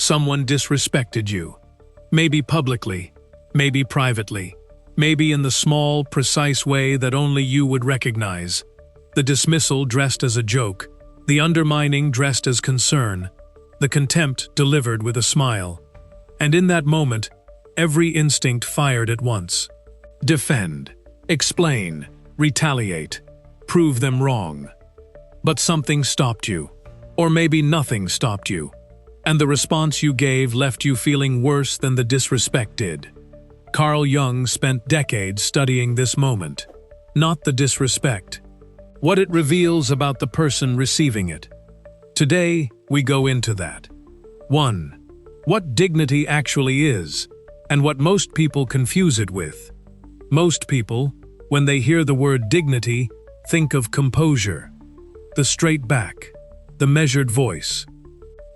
Someone disrespected you. Maybe publicly, maybe privately, maybe in the small, precise way that only you would recognize. The dismissal dressed as a joke, the undermining dressed as concern, the contempt delivered with a smile. And in that moment, every instinct fired at once. Defend, explain, retaliate, prove them wrong. But something stopped you. Or maybe nothing stopped you. And the response you gave left you feeling worse than the disrespect did. Carl Jung spent decades studying this moment, not the disrespect, what it reveals about the person receiving it. Today, we go into that. 1. What dignity actually is, and what most people confuse it with. Most people, when they hear the word dignity, think of composure, the straight back, the measured voice,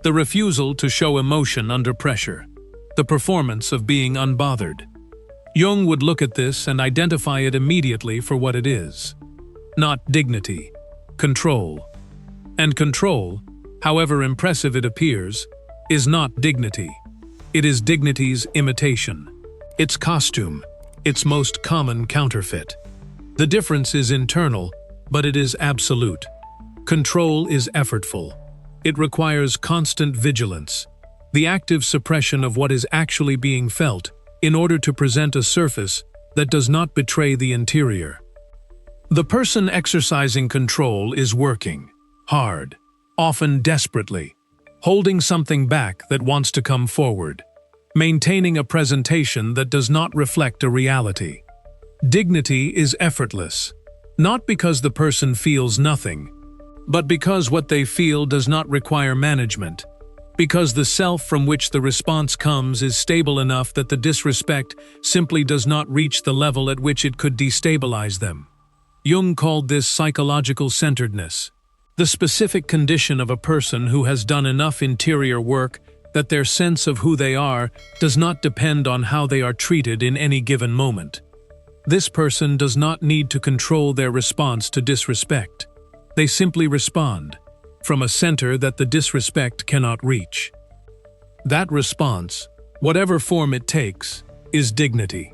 the refusal to show emotion under pressure, the performance of being unbothered. Jung would look at this and identify it immediately for what it is. Not dignity, control. And control, however impressive it appears, is not dignity. It is dignity's imitation, its costume, its most common counterfeit. The difference is internal, but it is absolute. Control is effortful. It requires constant vigilance, the active suppression of what is actually being felt in order to present a surface that does not betray the interior. The person exercising control is working, hard, often desperately, holding something back that wants to come forward, maintaining a presentation that does not reflect a reality. Dignity is effortless, not because the person feels nothing, but because what they feel does not require management, because the self from which the response comes is stable enough that the disrespect simply does not reach the level at which it could destabilize them. Jung called this psychological centeredness, the specific condition of a person who has done enough interior work that their sense of who they are does not depend on how they are treated in any given moment. This person does not need to control their response to disrespect. They simply respond, from a center that the disrespect cannot reach. That response, whatever form it takes, is dignity.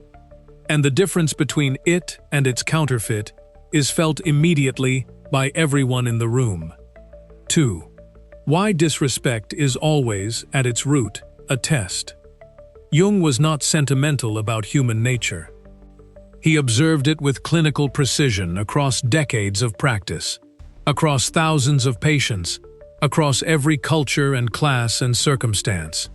And the difference between it and its counterfeit is felt immediately by everyone in the room. 2. Why disrespect is always, at its root, a test. Jung was not sentimental about human nature. He observed it with clinical precision across decades of practice, across thousands of patients, across every culture and class and circumstance.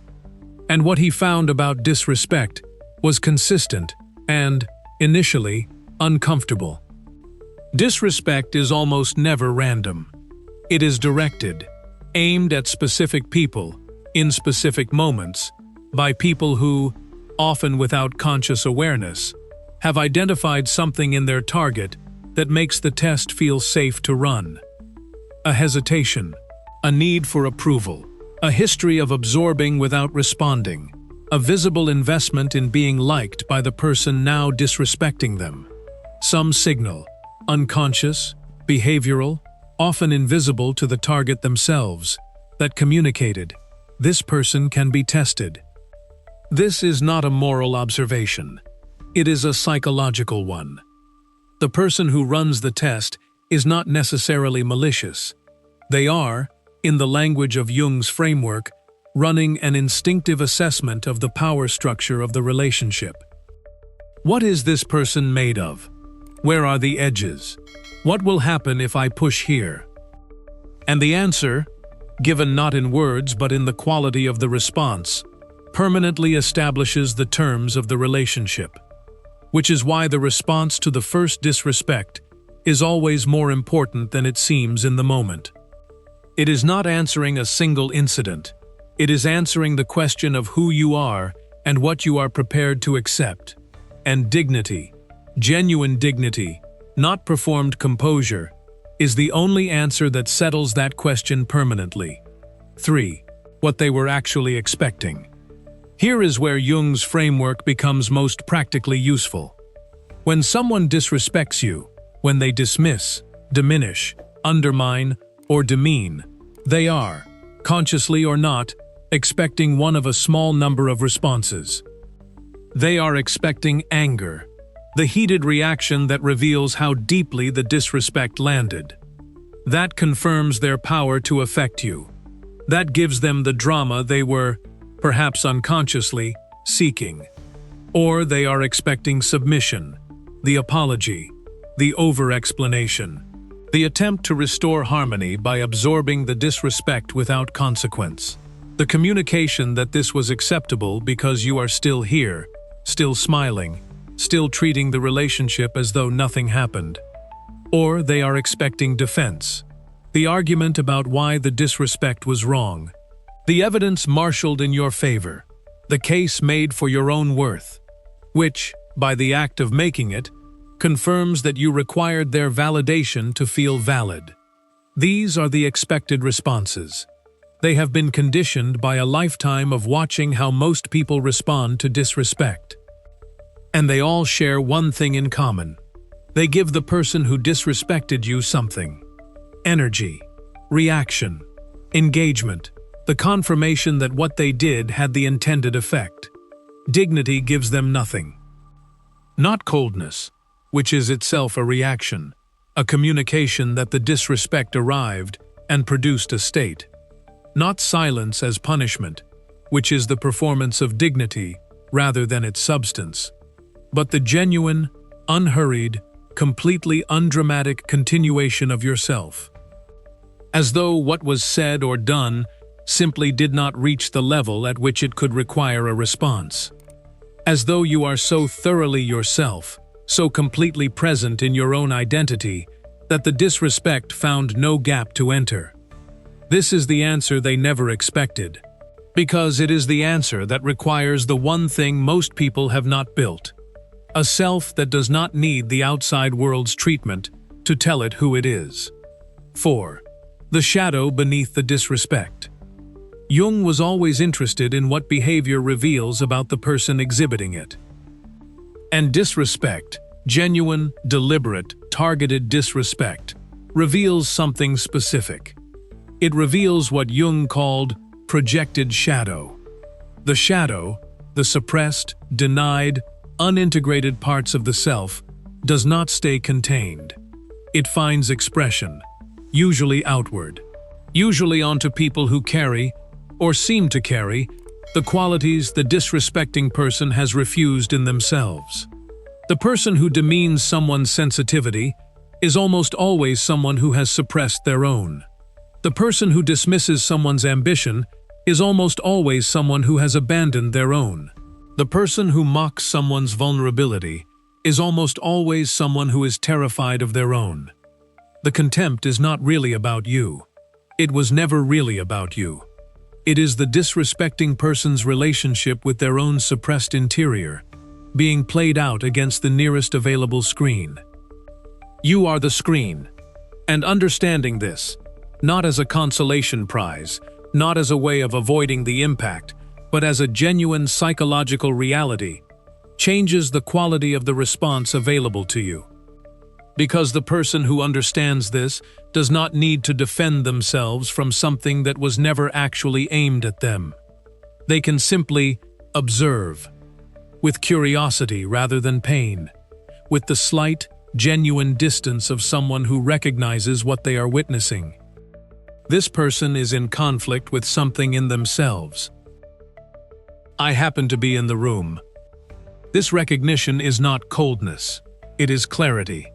And what he found about disrespect was consistent and, initially, uncomfortable. Disrespect is almost never random. It is directed, aimed at specific people, in specific moments, by people who, often without conscious awareness, have identified something in their target that makes the test feel safe to run. A hesitation, a need for approval, a history of absorbing without responding, a visible investment in being liked by the person now disrespecting them. Some signal, unconscious, behavioral, often invisible to the target themselves, that communicated, this person can be tested. This is not a moral observation. It is a psychological one. The person who runs the test is not necessarily malicious. They are, in the language of Jung's framework, running an instinctive assessment of the power structure of the relationship. What is this person made of? Where are the edges? What will happen if I push here? And the answer, given not in words but in the quality of the response, permanently establishes the terms of the relationship. Which is why the response to the first disrespect is always more important than it seems in the moment. It is not answering a single incident. It is answering the question of who you are and what you are prepared to accept. And dignity, genuine dignity, not performed composure, is the only answer that settles that question permanently. 3. What they were actually expecting. Here is where Jung's framework becomes most practically useful. When someone disrespects you, when they dismiss, diminish, undermine, or demean, they are, consciously or not, expecting one of a small number of responses. They are expecting anger, the heated reaction that reveals how deeply the disrespect landed. That confirms their power to affect you. That gives them the drama they were, perhaps unconsciously, seeking. Or they are expecting submission, the apology, the over-explanation, the attempt to restore harmony by absorbing the disrespect without consequence. The communication that this was acceptable because you are still here, still smiling, still treating the relationship as though nothing happened. Or they are expecting defense, the argument about why the disrespect was wrong, the evidence marshaled in your favor, the case made for your own worth, which, by the act of making it, confirms that you required their validation to feel valid. These are the expected responses. They have been conditioned by a lifetime of watching how most people respond to disrespect. And they all share one thing in common. They give the person who disrespected you something. Energy, reaction, engagement, the confirmation that what they did had the intended effect. Dignity gives them nothing. Not coldness, which is itself a reaction, a communication that the disrespect arrived and produced a state. Not silence as punishment, which is the performance of dignity rather than its substance, but the genuine, unhurried, completely undramatic continuation of yourself. As though what was said or done simply did not reach the level at which it could require a response. As though you are so thoroughly yourself, so completely present in your own identity, that the disrespect found no gap to enter. This is the answer they never expected, because it is the answer that requires the one thing most people have not built: a self that does not need the outside world's treatment to tell it who it is. 4. The shadow beneath the disrespect. Jung was always interested in what behavior reveals about the person exhibiting it. And disrespect, genuine, deliberate, targeted disrespect, reveals something specific. It reveals what Jung called projected shadow. The shadow, the suppressed, denied, unintegrated parts of the self, does not stay contained. It finds expression, usually outward, usually onto people who carry, or seem to carry, the qualities the disrespecting person has refused in themselves. The person who demeans someone's sensitivity is almost always someone who has suppressed their own. The person who dismisses someone's ambition is almost always someone who has abandoned their own. The person who mocks someone's vulnerability is almost always someone who is terrified of their own. The contempt is not really about you. It was never really about you. It is the disrespecting person's relationship with their own suppressed interior, being played out against the nearest available screen. You are the screen. And understanding this, not as a consolation prize, not as a way of avoiding the impact, but as a genuine psychological reality, changes the quality of the response available to you. Because the person who understands this does not need to defend themselves from something that was never actually aimed at them. They can simply observe, with curiosity rather than pain, with the slight, genuine distance of someone who recognizes what they are witnessing. This person is in conflict with something in themselves. I happen to be in the room. This recognition is not coldness, it is clarity.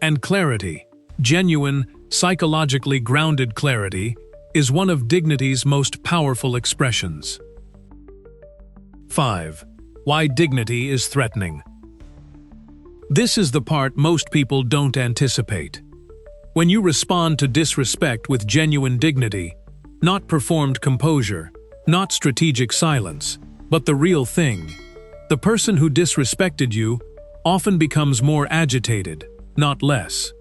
And clarity, genuine, psychologically grounded clarity, is one of dignity's most powerful expressions. 5. Why dignity is threatening. This is the part most people don't anticipate. When you respond to disrespect with genuine dignity, not performed composure, not strategic silence, but the real thing, the person who disrespected you often becomes more agitated, not less.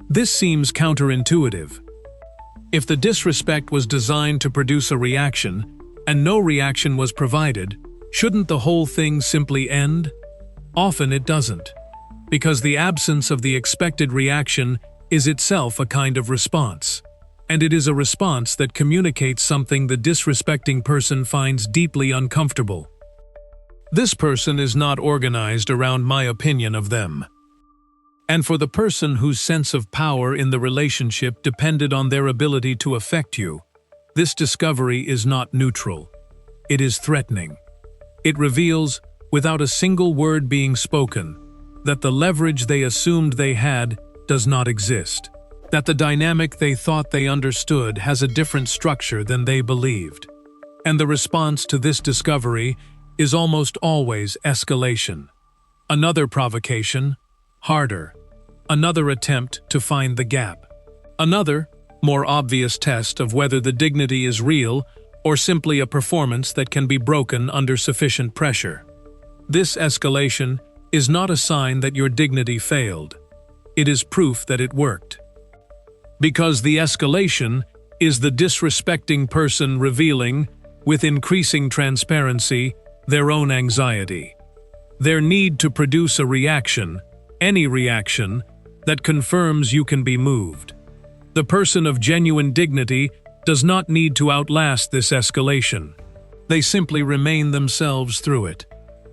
This seems counterintuitive. If the disrespect was designed to produce a reaction, and no reaction was provided, shouldn't the whole thing simply end? Often it doesn't, because the absence of the expected reaction is itself a kind of response. and it is a response that communicates something the disrespecting person finds deeply uncomfortable. This person is not organized around my opinion of them. And for the person whose sense of power in the relationship depended on their ability to affect you, this discovery is not neutral. It is threatening. It reveals, without a single word being spoken, that the leverage they assumed they had does not exist, that the dynamic they thought they understood has a different structure than they believed. And the response to this discovery is almost always escalation. Another provocation, harder. Another attempt to find the gap. Another, more obvious test of whether the dignity is real or simply a performance that can be broken under sufficient pressure. This escalation is not a sign that your dignity failed. It is proof that it worked. Because the escalation is the disrespecting person revealing, with increasing transparency, their own anxiety. Their need to produce a reaction, any reaction, that confirms you can be moved. The person of genuine dignity does not need to outlast this escalation. They simply remain themselves through it.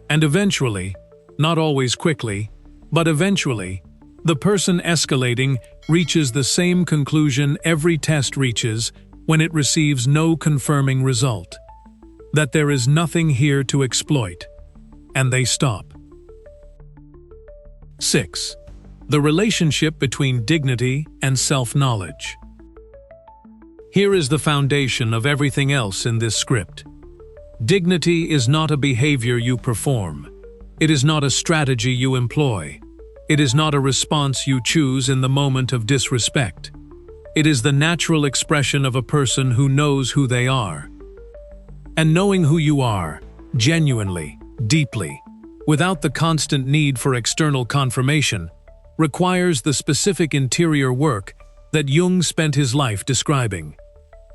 And eventually, not always quickly, but eventually, the person escalating reaches the same conclusion every test reaches when it receives no confirming result: that there is nothing here to exploit, and they stop. 6. The relationship between dignity and self-knowledge. Here is the foundation of everything else in this script. Dignity is not a behavior you perform. It is not a strategy you employ. It is not a response you choose in the moment of disrespect. It is the natural expression of a person who knows who they are. And knowing who you are, genuinely, deeply, without the constant need for external confirmation, requires the specific interior work that Jung spent his life describing.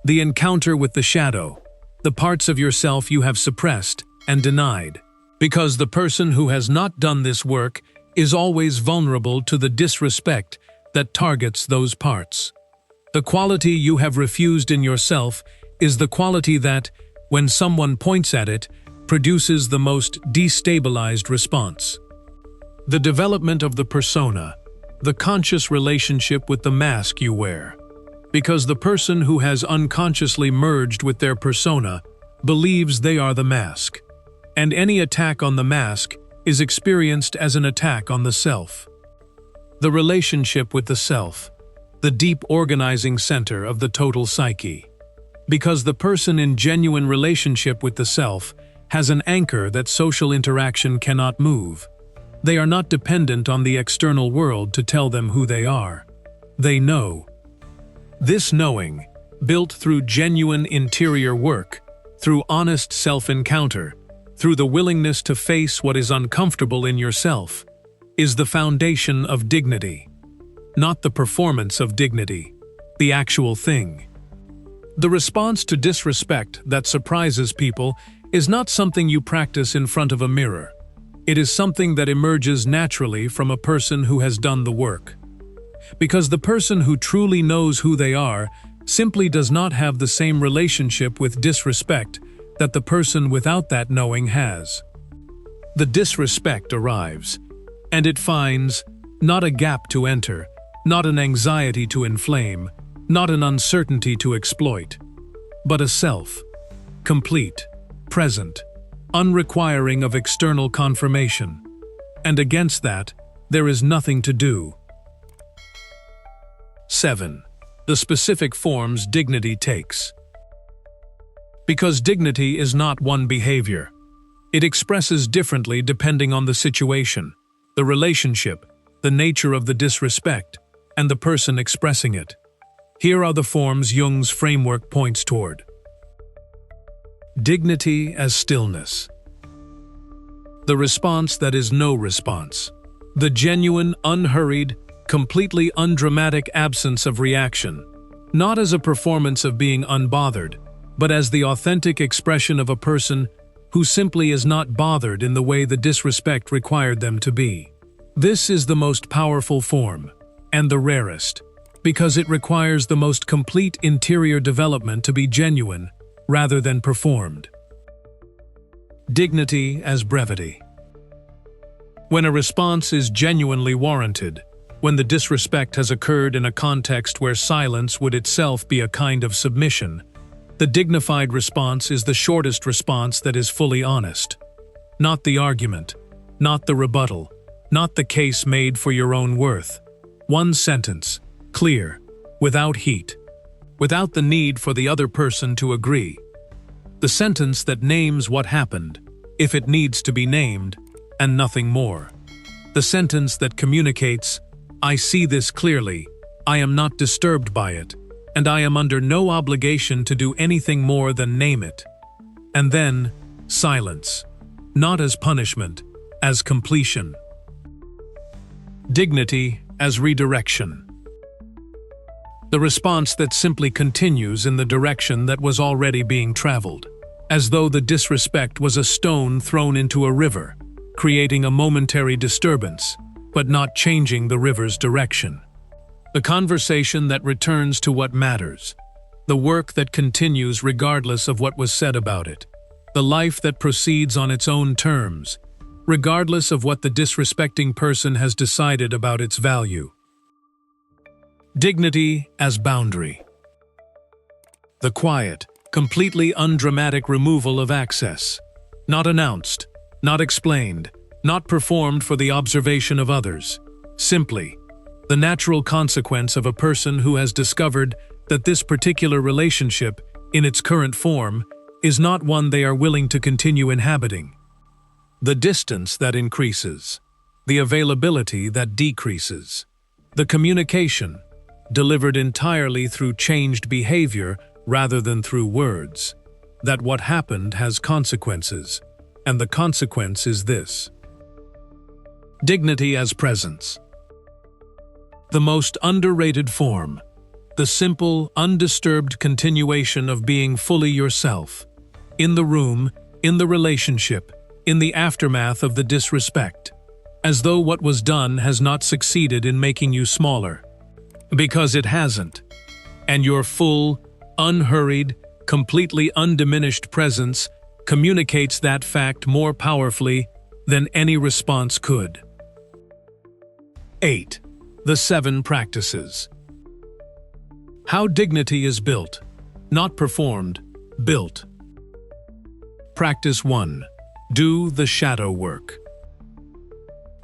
The encounter with the shadow, the parts of yourself you have suppressed and denied. Because the person who has not done this work is always vulnerable to the disrespect that targets those parts. The quality you have refused in yourself is the quality that, when someone points at it, produces the most destabilized response. The development of the persona, the conscious relationship with the mask you wear. Because the person who has unconsciously merged with their persona believes they are the mask, and any attack on the mask is experienced as an attack on the self. The relationship with the self, the deep organizing center of the total psyche. Because the person in genuine relationship with the self has an anchor that social interaction cannot move. They are not dependent on the external world to tell them who they are. They know. This knowing, built through genuine interior work, through honest self-encounter, through the willingness to face what is uncomfortable in yourself, is the foundation of dignity. Not the performance of dignity, the actual thing. The response to disrespect that surprises people is not something you practice in front of a mirror. It is something that emerges naturally from a person who has done the work. Because the person who truly knows who they are simply does not have the same relationship with disrespect that the person without that knowing has. The disrespect arrives, and it finds not a gap to enter, not an anxiety to inflame, not an uncertainty to exploit, but a self, complete, present, unrequiring of external confirmation. And against that, there is nothing to do. 7. The specific forms dignity takes. Because dignity is not one behavior. It expresses differently depending on the situation, the relationship, the nature of the disrespect, and the person expressing it. Here are the forms Jung's framework points toward. Dignity as stillness. The response that is no response. The genuine, unhurried, completely undramatic absence of reaction. Not as a performance of being unbothered, but as the authentic expression of a person who simply is not bothered in the way the disrespect required them to be. This is the most powerful form, and the rarest. because it requires the most complete interior development to be genuine rather than performed. Dignity as brevity. When a response is genuinely warranted, when the disrespect has occurred in a context where silence would itself be a kind of submission, the dignified response is the shortest response that is fully honest. Not the argument, not the rebuttal, not the case made for your own worth. One sentence, clear, without heat, without the need for the other person to agree. The sentence that names what happened, if it needs to be named, and nothing more. The sentence that communicates, I see this clearly, I am not disturbed by it, and I am under no obligation to do anything more than name it. And then, silence. Not as punishment, as completion. Dignity as redirection. The response that simply continues in the direction that was already being traveled, as though the disrespect was a stone thrown into a river, creating a momentary disturbance, but not changing the river's direction. The conversation that returns to what matters, the work that continues regardless of what was said about it, the life that proceeds on its own terms, regardless of what the disrespecting person has decided about its value. Dignity as boundary. The quiet, completely undramatic removal of access. Not announced, not explained, not performed for the observation of others. Simply, the natural consequence of a person who has discovered that this particular relationship, in its current form, is not one they are willing to continue inhabiting. The distance that increases, the availability that decreases, the communication, delivered entirely through changed behavior rather than through words, that what happened has consequences, and the consequence is this. Dignity as presence. The most underrated form, the simple, undisturbed continuation of being fully yourself, in the room, in the relationship, in the aftermath of the disrespect, as though what was done has not succeeded in making you smaller. Because it hasn't, and your full, unhurried, completely undiminished presence communicates that fact more powerfully than any response could. 8. The 7 practices. How dignity is built, not performed, built. Practice 1. Do the shadow work.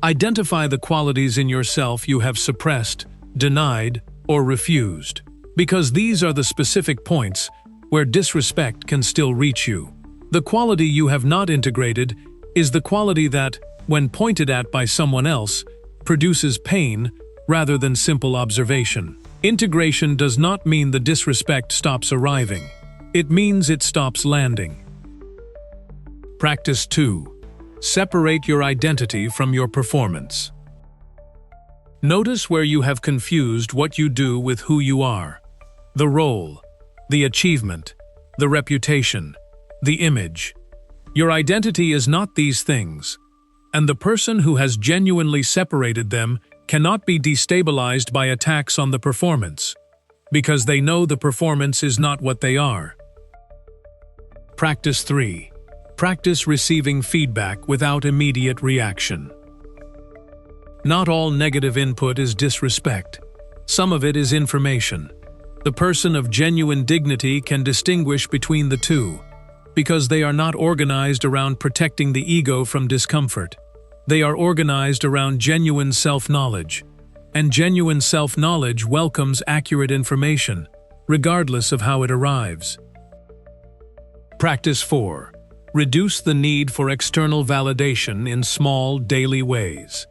Identify the qualities in yourself you have suppressed, denied, or refused, because these are the specific points where disrespect can still reach you. The quality you have not integrated is the quality that, when pointed at by someone else, produces pain rather than simple observation. Integration does not mean the disrespect stops arriving. It means it stops landing. Practice 2. Separate your identity from your performance. Notice where you have confused what you do with who you are. The role, the achievement, the reputation, the image. Your identity is not these things, and the person who has genuinely separated them cannot be destabilized by attacks on the performance, because they know the performance is not what they are. Practice 3. Practice receiving feedback without immediate reaction. Not all negative input is disrespect. Some of it is information. The person of genuine dignity can distinguish between the two, because they are not organized around protecting the ego from discomfort. They are organized around genuine self-knowledge, and genuine self-knowledge welcomes accurate information, regardless of how it arrives. Practice 4. Reduce the need for external validation in small, daily ways.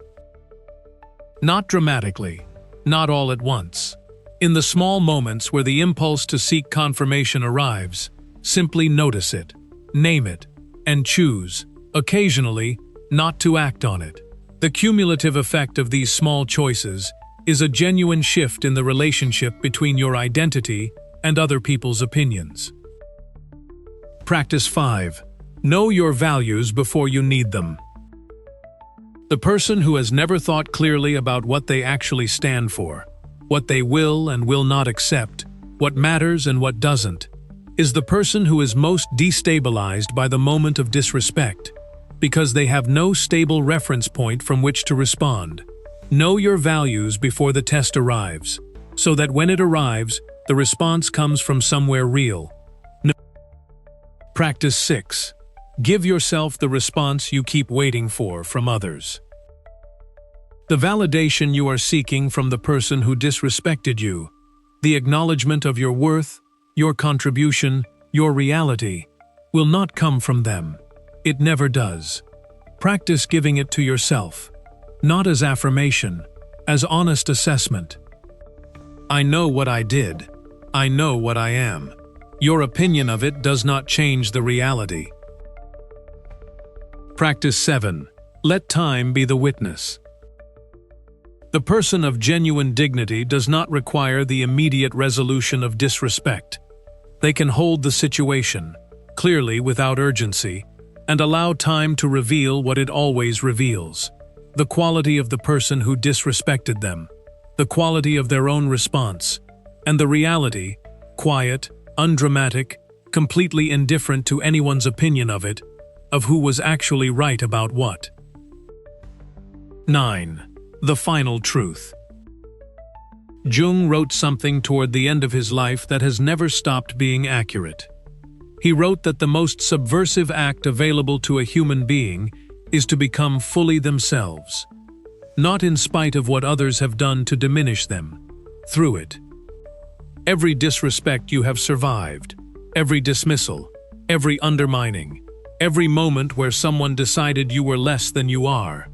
Not dramatically, not all at once. In the small moments where the impulse to seek confirmation arrives, simply notice it, name it, and choose, occasionally, not to act on it. The cumulative effect of these small choices is a genuine shift in the relationship between your identity and other people's opinions. Practice 5. Know your values before you need them. The person who has never thought clearly about what they actually stand for, what they will and will not accept, what matters and what doesn't, is the person who is most destabilized by the moment of disrespect, because they have no stable reference point from which to respond. Know your values before the test arrives, so that when it arrives, the response comes from somewhere real. Practice 6. Give yourself the response you keep waiting for from others. The validation you are seeking from the person who disrespected you, the acknowledgement of your worth, your contribution, your reality, will not come from them. It never does. Practice giving it to yourself, not as affirmation, as honest assessment. I know what I did. I know what I am. Your opinion of it does not change the reality. Practice 7. Let time be the witness. The person of genuine dignity does not require the immediate resolution of disrespect. They can hold the situation, clearly without urgency, and allow time to reveal what it always reveals: the quality of the person who disrespected them, the quality of their own response, and the reality, quiet, undramatic, completely indifferent to anyone's opinion of it, of who was actually right about what. 9. The final truth. Jung wrote something toward the end of his life that has never stopped being accurate. He wrote that the most subversive act available to a human being is to become fully themselves, not in spite of what others have done to diminish them, through it. Every disrespect you have survived, every dismissal, every undermining, every moment where someone decided you were less than you are,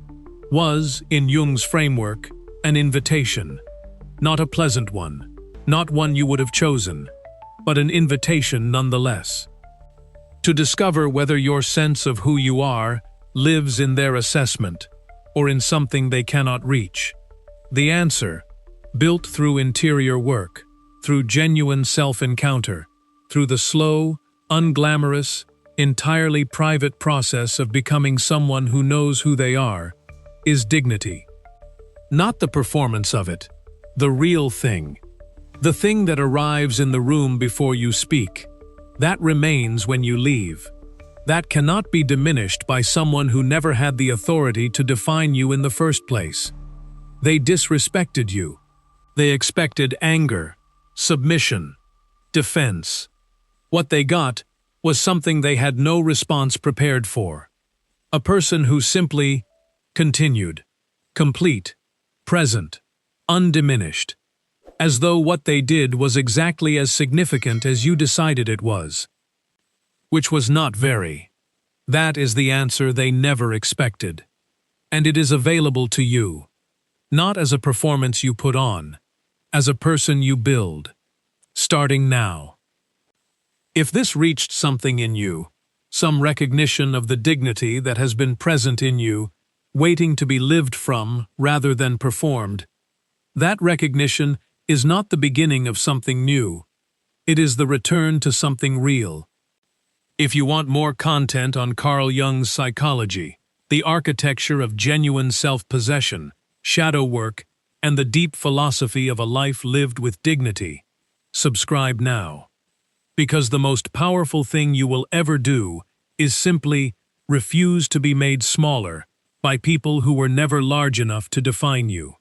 was, in Jung's framework, an invitation. Not a pleasant one, not one you would have chosen, but an invitation nonetheless. To discover whether your sense of who you are lives in their assessment, or in something they cannot reach. The answer, built through interior work, through genuine self-encounter, through the slow, unglamorous, entirely private process of becoming someone who knows who they are, is dignity. Not the performance of it, the real thing. The thing that arrives in the room before you speak. That remains when you leave. That cannot be diminished by someone who never had the authority to define you in the first place. They disrespected you. They expected anger, submission, defense. What they got was something they had no response prepared for. A person who simply continued, complete, present, undiminished, as though what they did was exactly as significant as you decided it was. Which was not very. That is the answer they never expected. And it is available to you, not as a performance you put on, as a person you build, starting now. If this reached something in you, some recognition of the dignity that has been present in you, waiting to be lived from rather than performed, that recognition is not the beginning of something new. It is the return to something real. If you want more content on Carl Jung's psychology, the architecture of genuine self-possession, shadow work, and the deep philosophy of a life lived with dignity, subscribe now. Because the most powerful thing you will ever do is simply refuse to be made smaller by people who were never large enough to define you.